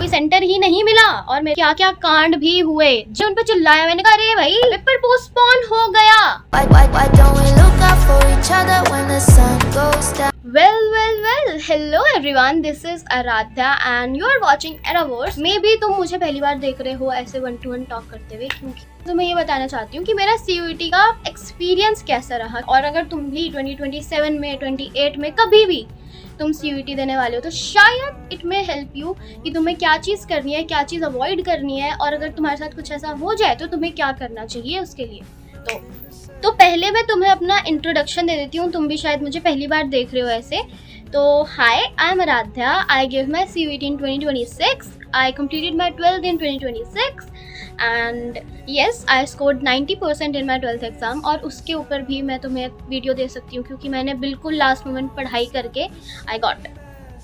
कोई सेंटर ही नहीं मिला और मेरे क्या क्या कांड भी हुए जो उन पे चिल्लाया। मैंने कहा अरे भाई पेपर पोस्टपोन हो गया। Well hello everyone, this is Aaradhya and you are watching Eraverse. Maybe तुम मुझे पहली बार देख रहे हो ऐसे 1 to 1 टॉक करते हुए, क्योंकि तो मैं ये बताना चाहती हूँ कि मेरा CUET का एक्सपीरियंस कैसा रहा। और अगर तुम भी 2027 में 28 में कभी भी तुम CUET देने वाले हो तो शायद इट में हेल्प यू कि तुम्हें क्या चीज़ करनी है, क्या चीज़ अवॉइड करनी है, और अगर तुम्हारे साथ कुछ ऐसा हो जाए तो तुम्हें क्या करना चाहिए उसके लिए। तो पहले मैं तुम्हें अपना इंट्रोडक्शन दे देती हूँ। तुम भी शायद मुझे पहली बार देख रहे हो ऐसे। तो hi, I am Aaradhya. I give my CUET in 2026. I completed my 12th in 2026 and yes, I scored 90% in my 12th exam। और उसके ऊपर भी मैं तुम्हें एक वीडियो दे सकती हूँ क्योंकि मैंने बिल्कुल लास्ट मोमेंट पढ़ाई करके आई गॉट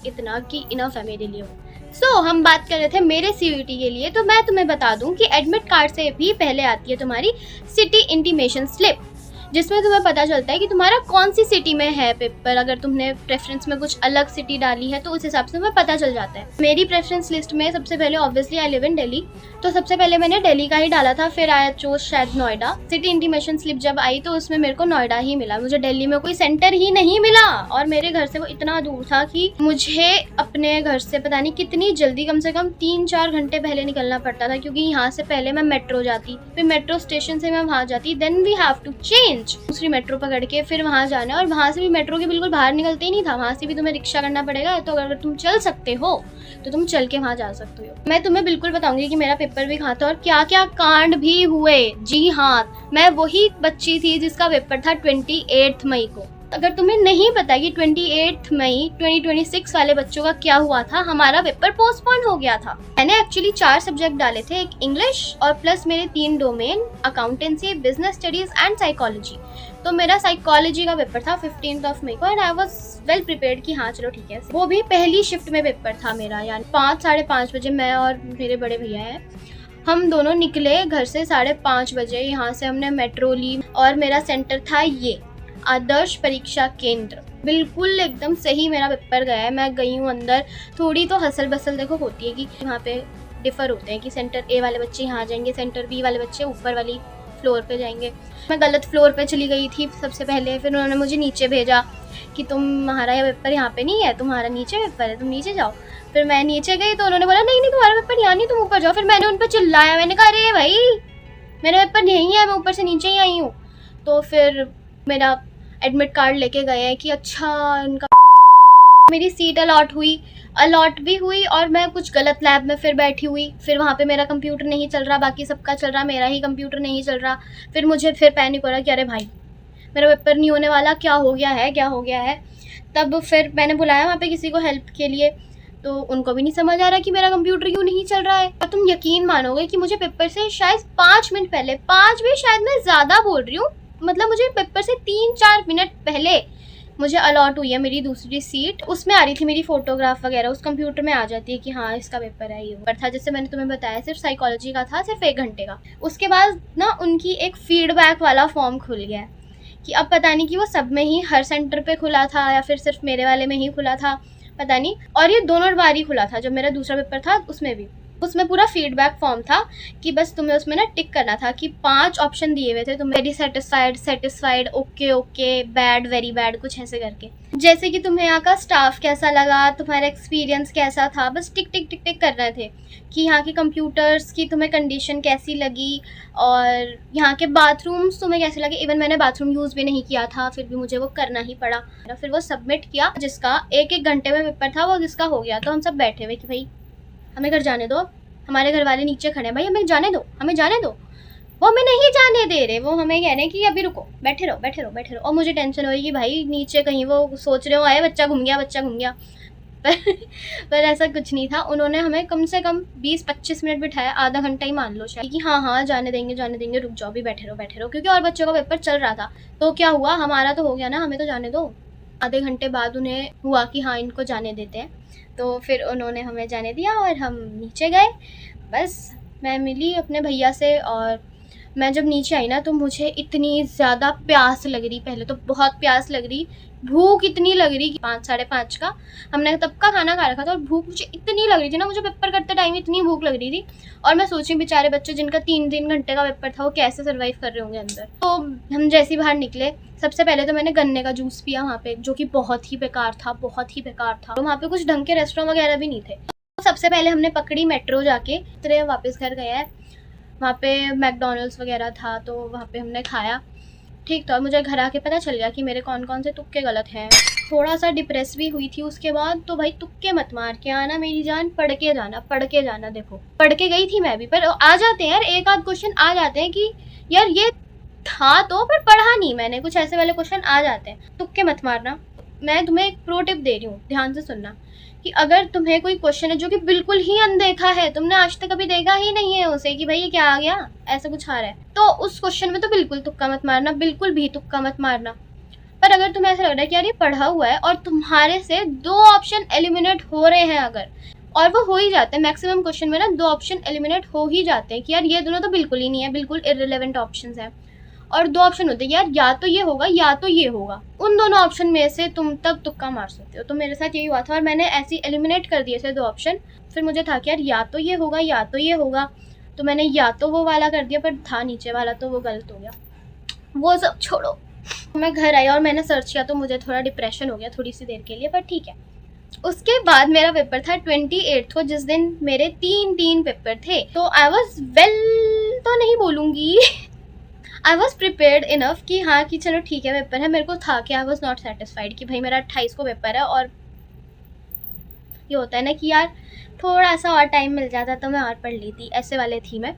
इतना कि इनफ है मेरे लिए। हम बात कर रहे थे मेरे CUET के लिए। तो मैं तुम्हें बता दूं कि एडमिट कार्ड से भी पहले आती है तुम्हारी सिटी इंटीमेशन स्लिप, जिसमें तुम्हें पता चलता है कि तुम्हारा कौन सी सिटी में है पेपर। अगर तुमने प्रेफरेंस में कुछ अलग सिटी डाली है तो उस हिसाब से तुम्हें पता चल जाता है। मेरी प्रेफरेंस लिस्ट में सबसे पहले obviously I live in Delhi, तो सबसे पहले मैंने दिल्ली का ही डाला था। फिर आया चोज शायद नोएडा। सिटी इंटीमेशन स्लिप जब आई तो उसमें मेरे को नोएडा ही मिला। मुझे दिल्ली में कोई सेंटर ही नहीं मिला और मेरे घर से वो इतना दूर था कि मुझे अपने घर से पता नहीं कितनी जल्दी, कम से कम 3-4 घंटे पहले निकलना पड़ता था, क्योंकि यहाँ से पहले मैं मेट्रो जाती, फिर मेट्रो स्टेशन से मैं वहाँ जाती, then we have to change दूसरी मेट्रो पकड़ के फिर वहाँ जाना। और वहाँ से भी मेट्रो के बिल्कुल बाहर निकलते ही नहीं था, वहाँ से भी तुम्हें रिक्शा करना पड़ेगा। तो अगर तुम चल सकते हो तो तुम चल के वहाँ जा सकते हो। मैं तुम्हें बिल्कुल बताऊंगी कि मेरा पेपर भी कहाँ था और क्या क्या कांड भी हुए। जी हाँ, मैं वही बच्ची थी जिसका पेपर था 28 मई को। अगर तुम्हें नहीं पता कि 28 मई 2026 वाले बच्चों का क्या हुआ था, हमारा पेपर पोस्टपोन हो गया था। मैंने एक्चुअली 4 सब्जेक्ट डाले थे, एक इंग्लिश और प्लस मेरे 3 domain, accountancy, business studies and psychology. तो मेरा साइकोलॉजी का पेपर था 15 मई को and I was well prepared कि हाँ चलो ठीक है। वो भी पहली शिफ्ट में पेपर था मेरा, यानी 5-5:30 बजे मैं और मेरे बड़े भैया हैं, हम दोनों निकले घर से 5:30 बजे। यहाँ से हमने मेट्रो ली और मेरा सेंटर था ये आदर्श परीक्षा केंद्र। बिल्कुल एकदम सही मेरा पेपर गया है। मैं गई हूँ अंदर, थोड़ी तो हसल बसल देखो होती है कि वहाँ पे डिफर होते हैं कि सेंटर A वाले बच्चे यहाँ जाएंगे, सेंटर B वाले बच्चे ऊपर वाली फ्लोर पे जाएंगे। मैं गलत फ्लोर पे चली गई थी सबसे पहले, फिर उन्होंने मुझे नीचे भेजा कि तुम्हारा यह पेपर यहाँ पे नहीं है, तुम्हारा नीचे पेपर है, तुम नीचे जाओ। फिर मैं नीचे गई तो उन्होंने बोला नहीं तुम्हारा पेपर यहाँ नहीं, तुम ऊपर जाओ। फिर मैंने उन पर चिल्लाया, मैंने कहा अरे भाई मेरा पेपर यहीं है, मैं ऊपर से नीचे ही आई हूँ। तो फिर मेरा एडमिट कार्ड लेके गए हैं कि अच्छा उनका मेरी सीट अलॉट भी हुई और मैं कुछ गलत लैब में फिर बैठी हुई। फिर वहाँ पे मेरा कंप्यूटर नहीं चल रहा, बाकी सबका चल रहा, मेरा ही कंप्यूटर नहीं चल रहा। फिर मुझे फिर पैनिक हो रहा कि अरे भाई मेरा पेपर नहीं होने वाला, क्या हो गया है। तब फिर मैंने बुलाया वहाँ पे किसी को हेल्प के लिए, तो उनको भी नहीं समझ आ रहा कि मेरा कंप्यूटर क्यों नहीं चल रहा है। और तुम यकीन मानोगे कि मुझे पेपर से शायद 5 मिनट पहले, 5 भी शायद मैं ज़्यादा बोल रही हूँ, मतलब मुझे पेपर से 3-4 मिनट पहले मुझे अलॉट हुई है मेरी दूसरी सीट। उसमें आ रही थी मेरी फोटोग्राफ वगैरह, उस कंप्यूटर में आ जाती है कि हाँ इसका पेपर है। ये पेपर था जैसे मैंने तुम्हें बताया, सिर्फ साइकोलॉजी का था, सिर्फ 1 घंटे का। उसके बाद ना उनकी एक फीडबैक वाला फॉर्म खुल गया है कि अब पता नहीं कि वो सब में ही हर सेंटर पे खुला था या फिर सिर्फ मेरे वाले में ही खुला था, पता नहीं। और ये दोनों बार ही खुला था, जब मेरा दूसरा पेपर था उसमें पूरा फीडबैक फॉर्म था कि बस तुम्हें उसमें ना टिक करना था कि 5 ऑप्शन दिए हुए थे, तुम very satisfied, okay, bad, very bad, कुछ ऐसे करके। जैसे कि तुम्हें यहाँ का स्टाफ कैसा लगा, तुम्हारा एक्सपीरियंस कैसा था, बस टिक टिक टिक टिक कर रहे थे कि यहाँ के कंप्यूटर्स की तुम्हें कंडीशन कैसी लगी और यहाँ के बाथरूम्स तुम्हें कैसे लगे। इवन मैंने बाथरूम यूज़ भी नहीं किया था, फिर भी मुझे वो करना ही पड़ा। फिर वो सबमिट किया, जिसका 1-1 घंटे में पेपर था, वो जिसका हो गया। तो हम सब बैठे हुए कि भाई हमें घर जाने दो, हमारे घर वाले नीचे खड़े हैं, भाई हमें जाने दो। वो हमें नहीं जाने दे रहे, वो हमें कह रहे हैं कि अभी रुको, बैठे रहो। और मुझे टेंशन हुई कि भाई नीचे कहीं वो सोच रहे हो आए बच्चा घूम गया। पर ऐसा कुछ नहीं था। उन्होंने हमें कम से कम 20-25 मिनट बिठाया, आधा घंटा ही मान लो शायद, कि हाँ जाने देंगे, रुक जाओ, भी बैठे रहो, क्योंकि और बच्चों का पेपर चल रहा था। तो क्या हुआ, हमारा तो हो गया ना, हमें तो जाने दो। आधे घंटे बाद उन्हें हुआ कि हाँ इनको जाने देते हैं, तो फिर उन्होंने हमें जाने दिया और हम नीचे गए। बस मैं मिली अपने भैया से और मैं जब नीचे आई ना तो मुझे इतनी ज़्यादा प्यास लग रही, पहले तो बहुत प्यास लग रही, भूख इतनी लग रही कि 5 साढ़े 5 का हमने तब का खाना खा रखा था और भूख मुझे इतनी लग रही थी ना, मुझे पेपर करते टाइम इतनी भूख लग रही थी। और मैं सोची बेचारे बच्चे जिनका 3 घंटे का पेपर था वो कैसे सर्वाइव कर रहे होंगे अंदर। तो हम जैसे ही बाहर निकले, सबसे पहले तो मैंने गन्ने का जूस पिया वहाँ पे, जो कि बहुत ही बेकार था, बहुत ही बेकार था। तो वहाँ पे कुछ ढंग के रेस्टोरेंट वगैरह भी नहीं थे। तो सबसे पहले हमने पकड़ी मेट्रो, जाके फिर वापस घर गया है। वहाँ पे मैकडोनल्ड्स वगैरह था तो वहाँ पे हमने खाया, ठीक था। मुझे घर आके पता चल गया कि मेरे कौन कौन से तुक्के गलत हैं। थोड़ा सा डिप्रेस भी हुई थी उसके बाद। तो भाई तुक्के मत मार के आना मेरी जान, पढ़ के जाना, पढ़ के जाना। देखो पढ़ के गई थी मैं भी, पर आ जाते हैं यार, एक आध क्वेश्चन आ जाते हैं कि यार ये था तो, पर पढ़ा नहीं मैंने, कुछ ऐसे वाले क्वेश्चन आ जाते हैं। तुक्के मत मारना। मैं तुम्हें एक प्रो टिप दे रही हूँ, ध्यान से सुनना, कि अगर तुम्हें कोई क्वेश्चन है जो कि बिल्कुल ही अनदेखा है, तुमने आज तक कभी देखा ही नहीं है उसे कि भाई ये क्या आ गया, ऐसा कुछ आ रहा है, तो उस क्वेश्चन में तो बिल्कुल तुक्का मत मारना, बिल्कुल भी तुक्का मत मारना। पर अगर तुम्हें ऐसा लग रहा है कि यार ये पढ़ा हुआ है और तुम्हारे से 2 ऑप्शन एलिमिनेट हो रहे हैं अगर, और वो हो ही जाते हैं मैक्सिमम क्वेश्चन में ना, 2 ऑप्शन एलिमिनेट हो ही जाते हैं कि यार ये दोनों तो बिल्कुल ही नहीं है, बिल्कुल इररिलेवेंट ऑप्शंस हैं, और 2 ऑप्शन होते हैं यार, या तो ये होगा या तो ये होगा, उन दोनों ऑप्शन में से तुम तब तुक्का मार सकते हो। तो मेरे साथ यही हुआ था और मैंने ऐसे एलिमिनेट कर दिए थे 2 ऑप्शन। फिर मुझे था कि यार या तो ये होगा या तो ये होगा, तो मैंने या तो वो वाला कर दिया, पर था नीचे वाला तो वो गलत हो गया। वो सब छोड़ो, मैं घर आई और मैंने सर्च किया तो मुझे थोड़ा डिप्रेशन हो गया थोड़ी सी देर के लिए, पर ठीक है। उसके बाद मेरा पेपर था 28 को, जिस दिन मेरे 3 पेपर थे। तो आई वॉज वेल तो नहीं बोलूँगी, आई वॉज प्रिपेयर्ड इनफ कि हाँ कि चलो ठीक है पेपर है। मेरे को था कि आई वॉज नॉट सेटिस्फाइड कि भाई मेरा 28 को पेपर है, और ये होता है ना कि यार थोड़ा सा और टाइम मिल जाता तो मैं और पढ़ लेती, ऐसे वाले थी मैं।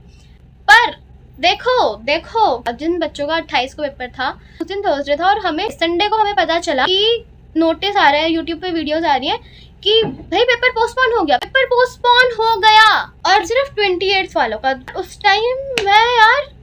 पर देखो जिन बच्चों का 28 को पेपर था, उस दिन थर्सडे था और हमें संडे को हमें पता चला कि नोटिस आ रहा है, यूट्यूब पे वीडियोस आ रही हैं कि भाई पेपर पोस्टपोन हो गया, पेपर पोस्टपोन हो गया, और सिर्फ 28 वालों का। उस टाइम मैं यार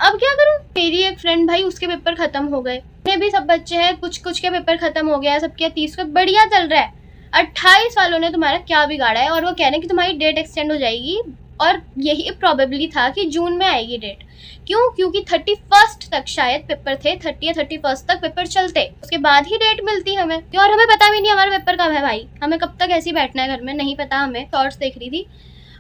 अब क्या करूं। मेरी एक फ्रेंड, भाई उसके पेपर खत्म हो गए, में भी सब बच्चे हैं, कुछ के पेपर खत्म हो गया, सबके 30 को बढ़िया चल रहा है। 28 वालों ने तुम्हारा क्या बिगाड़ा है, और वो कह रहे हैं कि तुम्हारी डेट एक्सटेंड हो जाएगी, और यही प्रोबेबली था कि जून में आएगी डेट। क्यों? क्योंकि 31 तक शायद पेपर थे, 30 या 31 तक पेपर चलते, उसके बाद ही डेट मिलती हमें। और हमें पता भी नहीं हमारा पेपर कब है भाई, हमें कब तक ऐसे ही बैठना है घर में, नहीं पता हमें। शॉर्ट्स देख रही थी,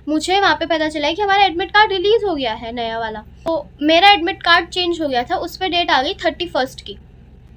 मुझे वहाँ पे पता चला है कि हमारा एडमिट कार्ड रिलीज हो गया है नया वाला। तो मेरा एडमिट कार्ड चेंज हो गया था, उस पर डेट आ गई 31 की,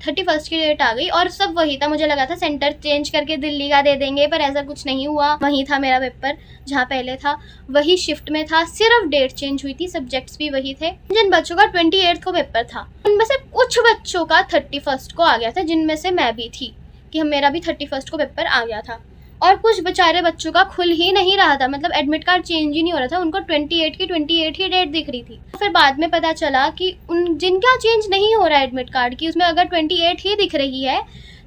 31 की डेट आ गई, और सब वही था। मुझे लगा था सेंटर चेंज करके दिल्ली का दे देंगे, पर ऐसा कुछ नहीं हुआ। वही था मेरा पेपर, जहाँ पहले था वही शिफ्ट में था, सिर्फ डेट चेंज हुई थी, सब्जेक्ट्स भी वही थे। जिन बच्चों का 28 को पेपर था, उनमें से कुछ बच्चों का 31 को आ गया था, जिनमें से मैं भी थी, कि मेरा भी 31 को पेपर आ गया था। और कुछ बेचारे बच्चों का खुल ही नहीं रहा था, मतलब एडमिट कार्ड चेंज ही नहीं हो रहा था, उनको 28 की 28 ही डेट दिख रही थी। फिर बाद में पता चला कि उन जिनका चेंज नहीं हो रहा है एडमिट कार्ड की, उसमें अगर 28 ही दिख रही है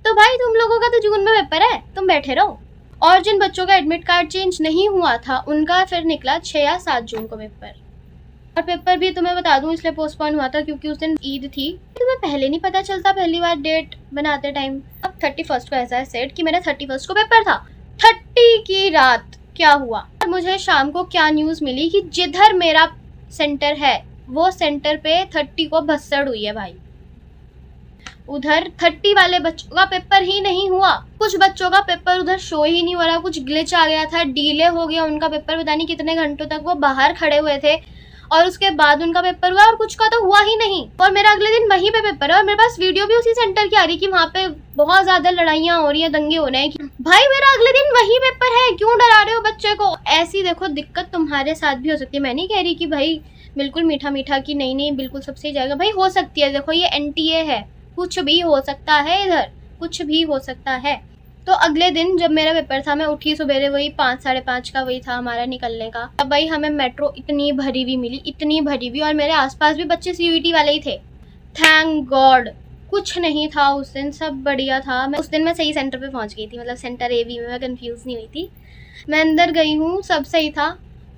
तो भाई तुम लोगों का तो जून में पेपर है, तुम बैठे रहो। और जिन बच्चों का एडमिट कार्ड चेंज नहीं हुआ था, उनका फिर निकला 6 या 7 जून को पेपर। और पेपर भी तुम्हें बता दूं इसलिए पोस्टपोन हुआ था क्योंकि उस दिन ईद थी। तुम्हें पहले नहीं पता चलता पहली बार डेट बनाते टाइम। अब 31 को ऐसा है सेट कि मेरा 31 को पेपर था। 30 की रात क्या हुआ, और मुझे शाम को क्या न्यूज़ मिली कि जिधर मेरा सेंटर है वो सेंटर पे 30 को भसड़ हुई है भाई। उधर 30 वाले बच्चों का पेपर ही नहीं हुआ, कुछ बच्चों का पेपर उधर शो ही नहीं हो रहा, कुछ ग्लिच आ गया था, डिले हो गया उनका पेपर, पता नहीं कितने घंटों तक वो बाहर खड़े हुए थे, और उसके बाद उनका पेपर हुआ, और कुछ का तो हुआ ही नहीं। और मेरा अगले दिन वहीं पे पेपर है, और मेरे पास वीडियो भी उसी सेंटर की आ रही कि वहाँ पे बहुत ज्यादा लड़ाइयाँ हो रही हैं, दंगे हो रहे हैं। भाई मेरा अगले दिन वही पेपर है, क्यों डरा रहे हो बच्चे को। ऐसी देखो दिक्कत तुम्हारे साथ भी हो सकती है। मैं नहीं कह रही कि भाई बिल्कुल मीठा मीठा की नहीं बिल्कुल सब सही जाएगा, भाई हो सकती है। देखो ये NTA है, कुछ भी हो सकता है, इधर कुछ भी हो सकता है। तो अगले दिन जब मेरा पेपर था, मैं उठी सवेरे, वही 5 साढ़े 5 का वही था हमारा निकलने का। अब भाई हमें मेट्रो इतनी भरी हुई मिली, इतनी भरी हुई, और मेरे आसपास भी बच्चे CUET वाले ही थे। थैंक गॉड कुछ नहीं था उस दिन, सब बढ़िया था। मैं उस दिन मैं सही सेंटर पे पहुंच गई थी, मतलब सेंटर AV में, मैं कंफ्यूज नहीं हुई थी। मैं अंदर गई हूँ, सब सही था।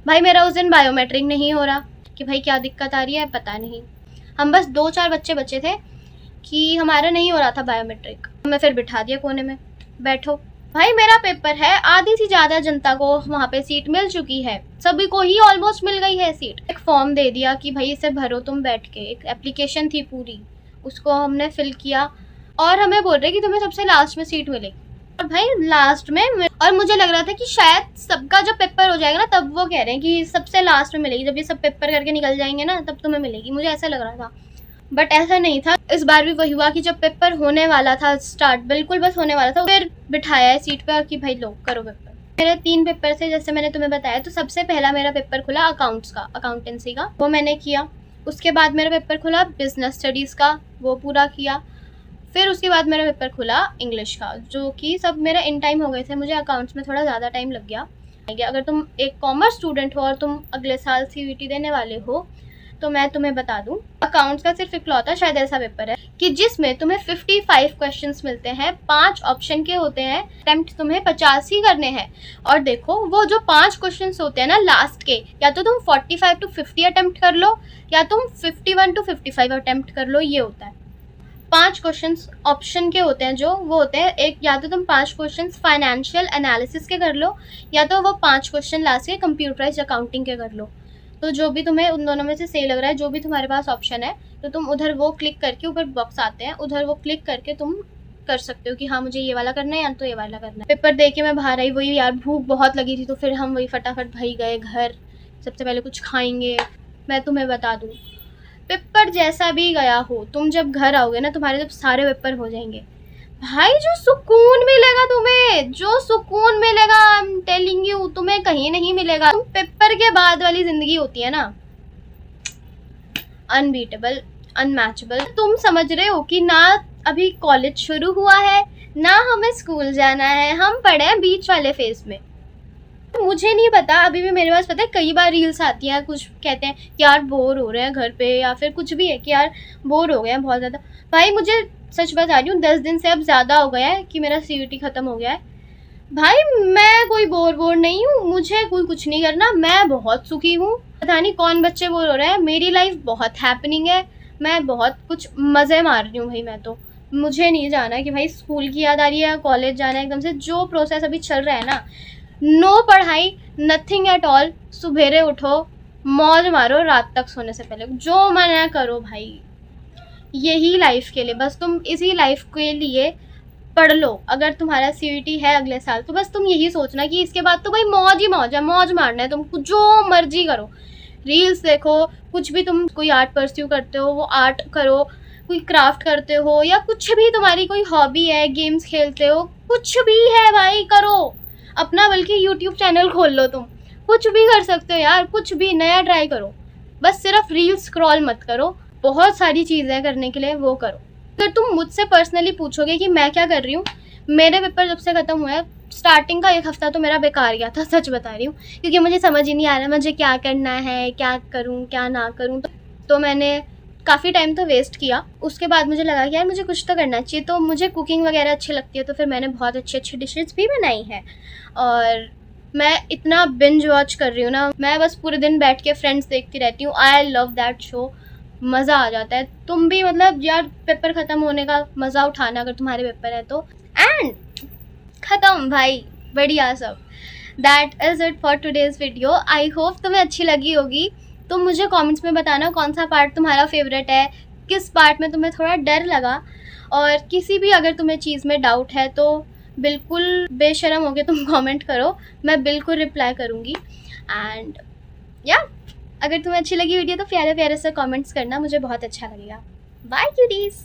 भाई मेरा उस दिन बायोमेट्रिक नहीं हो रहा, कि भाई क्या दिक्कत आ रही है पता नहीं। हम बस 2-4 बच्चे बचे थे कि हमारा नहीं हो रहा था बायोमेट्रिक। मैं फिर बिठा दिया कोने में, बैठो भाई मेरा पेपर है। आधी से ज़्यादा जनता को वहाँ पे सीट मिल चुकी है, सभी को ही ऑलमोस्ट मिल गई है सीट। एक फॉर्म दे दिया कि भाई इसे भरो तुम बैठ के, एक एप्लीकेशन थी पूरी, उसको हमने फिल किया। और हमें बोल रहे कि तुम्हें सबसे लास्ट में सीट मिलेगी। और भाई लास्ट में, और मुझे लग रहा था कि शायद सबका जब पेपर हो जाएगा ना तब वो कह रहे हैं कि सबसे लास्ट में मिलेगी, जब ये सब पेपर करके निकल जाएंगे ना तब तुम्हें मिलेगी, मुझे ऐसा लग रहा था। बट ऐसा नहीं था। इस बार भी वही हुआ कि जब पेपर होने वाला था स्टार्ट, बिल्कुल बस होने वाला था, फिर बिठाया है सीट पर कि भाई लो करो पेपर। मेरे 3 पेपर थे जैसे मैंने तुम्हें बताया। तो सबसे पहला मेरा पेपर खुला अकाउंट्स का, अकाउंटेंसी का, वो मैंने किया। उसके बाद मेरा पेपर खुला बिजनेस स्टडीज़ का, वो पूरा किया। फिर उसके बाद मेरा पेपर खुला इंग्लिश का, जो कि सब मेरा इन टाइम हो गए थे। मुझे अकाउंट्स में थोड़ा ज़्यादा टाइम लग गया। अगर तुम एक कॉमर्स स्टूडेंट हो और तुम अगले साल CUET देने वाले हो तो मैं तुम्हें बता दूं, अकाउंट्स का सिर्फ इकलौता शायद ऐसा पेपर है कि जिसमें तुम्हें 55 क्वेश्चंस मिलते हैं, 5 ऑप्शन के होते हैं, अटेम्प्ट तुम्हें 50 ही करने हैं। और देखो वो जो 5 क्वेश्चंस होते हैं ना लास्ट के, या तो तुम 45 to 50 अटेम्प्ट कर लो या तुम 51 to 55 अटेम्प्ट कर लो, ये होता है। 5 क्वेश्चंस ऑप्शन के होते हैं, जो वो होते हैं एक, या तो तुम 5 क्वेश्चंस फाइनेंशियल एनालिसिस के कर लो या तो वो 5 क्वेश्चन लास्ट के कंप्यूटराइज्ड अकाउंटिंग के कर लो। तो जो भी तुम्हें उन दोनों में से सही लग रहा है, जो भी तुम्हारे पास ऑप्शन है, तो तुम उधर वो क्लिक करके, ऊपर बॉक्स आते हैं, उधर वो क्लिक करके तुम कर सकते हो कि हाँ मुझे ये वाला करना है या तो ये वाला करना है। पेपर दे के मैं बाहर आई, वही यार भूख बहुत लगी थी, तो फिर हम वही फटाफट भाई गए घर, सबसे पहले कुछ खाएंगे। मैं तुम्हें बता दूँ, पेपर जैसा भी गया हो, तुम जब घर आओगे ना, तुम्हारे जब सारे पेपर हो जाएंगे भाई, जो सुकून मिलेगा तुम्हें, जो सुकून मिलेगा आई एम टेलिंग यू, तुम्हें कहीं नहीं मिलेगा। पेपर के बाद वाली जिंदगी होती है ना, अनबीटेबल, अनमैचेबल। तुम समझ रहे हो कि ना अभी कॉलेज शुरू हुआ है ना हमें स्कूल जाना है, हम पढ़े हैं बीच वाले फेज में। मुझे नहीं पता, अभी भी मेरे पास पता है कई बार रील्स आती हैं, कुछ कहते हैं कि यार बोर हो रहे हैं घर पे, या फिर कुछ भी है कि यार बोर हो गए हैं बहुत ज़्यादा। भाई मुझे सच बता रही हूँ, 10 दिन से अब ज़्यादा हो गया है कि मेरा CUET ख़त्म हो गया है। भाई मैं कोई बोर नहीं हूँ, मुझे कोई कुछ नहीं करना, मैं बहुत सुखी हूँ। पता नहीं कौन बच्चे बोर हो रहे हैं, मेरी लाइफ बहुत हैपनिंग है, मैं बहुत कुछ मज़े मार रही हूँ भाई। मैं तो, मुझे नहीं जाना कि भाई स्कूल की याद आ रही है, कॉलेज जाना है एकदम से। जो प्रोसेस अभी चल रहा है ना, नो पढ़ाई, नथिंग एट ऑल, सुबेरे उठो, मौज मारो, रात तक सोने से पहले जो मन है करो भाई। यही लाइफ के लिए, बस तुम इसी लाइफ के लिए पढ़ लो। अगर तुम्हारा CUET है अगले साल तो बस तुम यही सोचना कि इसके बाद तो भाई मौज ही मौज है, मौज मारना है, तुम जो मर्जी करो, रील्स देखो, कुछ भी, तुम कोई आर्ट परस्यू करते हो वो आर्ट करो, कोई क्राफ्ट करते हो, या कुछ भी तुम्हारी कोई हॉबी है, गेम्स खेलते हो, कुछ भी है भाई करो अपना। बल्कि YouTube चैनल खोल लो, तुम कुछ भी कर सकते हो यार, कुछ भी नया ट्राई करो, बस सिर्फ रील्स स्क्रॉल मत करो, बहुत सारी चीज़ें करने के लिए, वो करो। अगर तुम मुझसे पर्सनली पूछोगे कि मैं क्या कर रही हूँ, मेरे पेपर जब से ख़त्म हुआ है, स्टार्टिंग का 1 हफ्ता तो मेरा बेकार गया था, सच बता रही हूँ, क्योंकि मुझे समझ ही नहीं आ रहा मुझे क्या करना है, क्या करूँ क्या ना करूँ। तो मैंने काफ़ी टाइम तो वेस्ट किया। उसके बाद मुझे लगा कि यार मुझे कुछ तो करना चाहिए, तो मुझे कुकिंग वगैरह अच्छी लगती है, तो फिर मैंने बहुत अच्छी अच्छी डिशेज़ भी बनाई हैं। और मैं इतना बिंज वॉच कर रही हूँ ना, मैं बस पूरे दिन बैठ के फ्रेंड्स देखती रहती हूँ। आई लव दैट शो, मज़ा आ जाता है। तुम भी मतलब यार पेपर ख़त्म होने का मज़ा उठाना अगर तुम्हारे पेपर है तो। एंड ख़त्म भाई, बढ़िया सब। That is it for today's video. I hope तुम्हें अच्छी लगी होगी। तुम मुझे कमेंट्स में बताना कौन सा पार्ट तुम्हारा फेवरेट है, किस पार्ट में तुम्हें थोड़ा डर लगा, और किसी भी अगर तुम्हें चीज़ में डाउट है तो बिल्कुल बेशर्म होके तुम कमेंट करो, मैं बिल्कुल रिप्लाई करूँगी। एंड या अगर तुम्हें अच्छी लगी वीडियो तो प्यारे प्यारे से कमेंट्स करना, मुझे बहुत अच्छा लगेगा। Bye cuties.